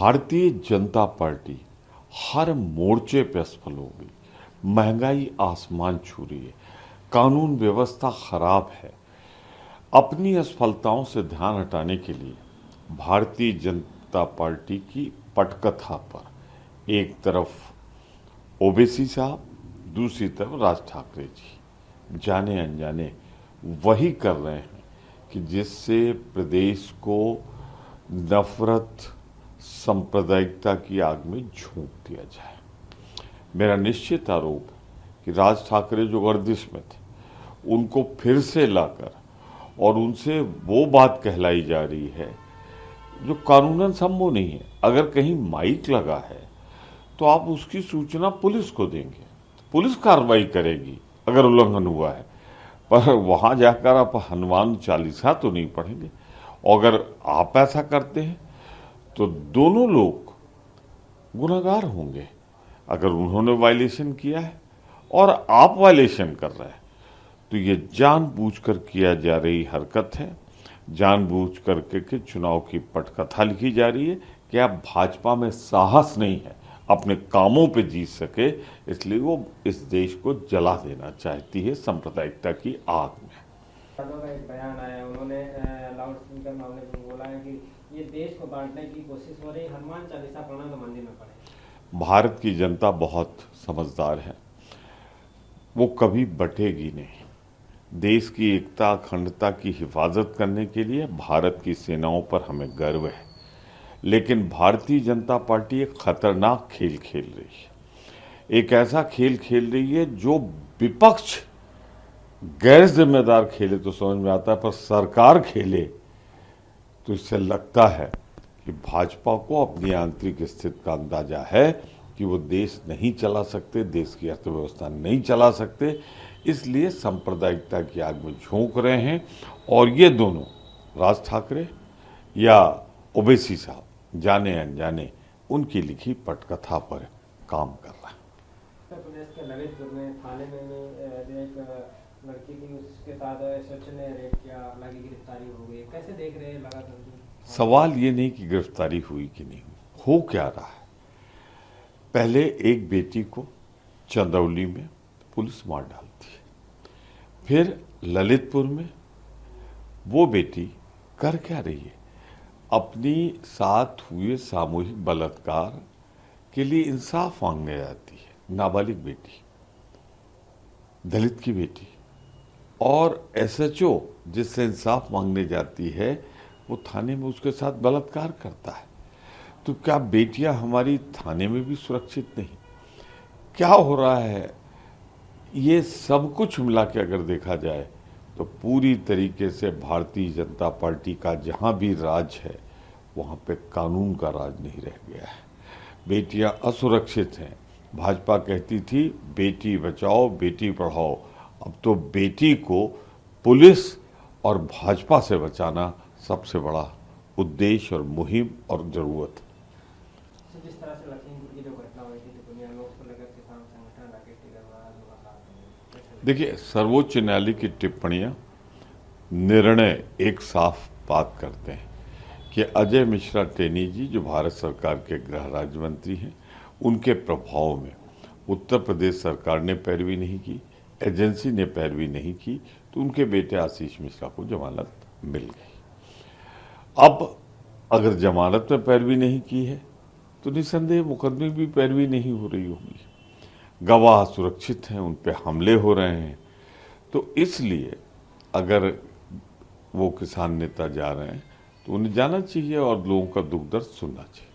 Bharatiya Janata party हर मोर्चे पे असफल हो गई। महंगाई आसमान छू रही है, कानून व्यवस्था खराब है। अपनी असफलताओं से ध्यान हटाने के लिए भारतीय जनता पार्टी की पटकथा पर एक तरफ ओवैसी साहब, दूसरी तरफ राज ठाकरे जी जाने अनजाने वही कर रहे हैं कि जिससे प्रदेश को नफरत, सांप्रदायिकता की आग में झोंक दिया जाए। मेरा निश्चित आरोप है कि राज ठाकरे जो गर्दिश में थे, उनको फिर से लाकर और उनसे वो बात कहलाई जा रही है जो कानूनन संभव नहीं है। अगर कहीं माइक लगा है तो आप उसकी सूचना पुलिस को देंगे, पुलिस कार्रवाई करेगी अगर उल्लंघन हुआ है, पर वहां जाकर आप हनुमान चालीसा तो नहीं पढ़ेंगे। अगर आप ऐसा करते हैं तो दोनों लोग गुनहगार होंगे। अगर उन्होंने वायलेशन किया है और आप वायलेशन कर रहे हैं तो ये जानबूझकर किया जा रही हरकत है। जानबूझ करके चुनाव की पटकथा लिखी जा रही है कि आप भाजपा में साहस नहीं है, अपने कामों पे जीत सके, इसलिए वो इस देश को जला देना चाहती है सांप्रदायिकता की आग में। का एक बयान आया, उन्होंने लाउड स्पीकर मामले में बोला है कि ये देश को बांटने की कोशिश हो रही, हनुमान चालीसा पढ़ना तो मंदिर में पढ़े। भारत की जनता बहुत समझदार है, वो कभी बटेगी नहीं। देश की एकता अखंडता की हिफाजत करने के लिए भारत की सेनाओं पर हमें गर्व है, लेकिन भारतीय जनता पार्टी एक खतरनाक खेल खेल रही है। एक ऐसा खेल खेल रही है जो विपक्ष गैर जिम्मेदार खेले तो समझ में आता है, पर सरकार खेले तो इससे लगता है कि भाजपा को अपनी आंतरिक स्थिति का अंदाजा है कि वो देश नहीं चला सकते, देश की अर्थव्यवस्था नहीं चला सकते, इसलिए सांप्रदायिकता की आग में झोंक रहे हैं। और ये दोनों, राज ठाकरे या ओवैसी साहब, जाने अनजाने उनकी लिखी पटकथा पर काम कर रहा है। उत्तर प्रदेश के ललितपुर में थाने में एक लड़की की, उसके साथ सच ने रेप किया, हालांकि गिरफ्तारी हो गई। कैसे देख रहे हैं लगातार? सवाल ये नहीं कि गिरफ्तारी हुई कि नहीं हुई, हो क्या रहा है। पहले एक बेटी को चंदौली में पुलिस मार डालती है, फिर ललितपुर में वो बेटी कर क्या रही है, अपनी साथ हुए सामूहिक बलात्कार के लिए इंसाफ मांगने जाती है। नाबालिग बेटी, दलित की बेटी, और एसएचओ जिससे इंसाफ मांगने जाती है वो थाने में उसके साथ बलात्कार करता है। तो क्या बेटियां हमारी थाने में भी सुरक्षित नहीं? क्या हो रहा है? ये सब कुछ मिला के अगर देखा जाए तो पूरी तरीके से भारतीय जनता पार्टी का जहां भी राज है वहां पे कानून का राज नहीं रह गया है। बेटियां असुरक्षित हैं। भाजपा कहती थी बेटी बचाओ बेटी पढ़ाओ, अब तो बेटी को पुलिस और भाजपा से बचाना सबसे बड़ा उद्देश्य और मुहिम और जरूरत। जिस तरह से लखीमपुर की जो घटना हुई थी तो दुनिया में उसको लेकर किसान संगठन देखिए, सर्वोच्च न्यायालय की टिप्पणियां निर्णय एक साफ बात करते हैं कि अजय मिश्रा टेनी जी, जो भारत सरकार के गृह राज्य मंत्री हैं, उनके प्रभाव में उत्तर प्रदेश सरकार ने पैरवी नहीं की, एजेंसी ने पैरवी नहीं की, तो उनके बेटे आशीष मिश्रा को जमानत मिल गई। अब अगर जमानत में पैरवी नहीं की है तो निसंदेह मुकदमे भी पैरवी नहीं हो रही होगी। गवाह सुरक्षित हैं, उन पे हमले हो रहे हैं, तो इसलिए अगर वो किसान नेता जा रहे हैं तो उन्हें जाना चाहिए और लोगों का दुख दर्द सुनना चाहिए।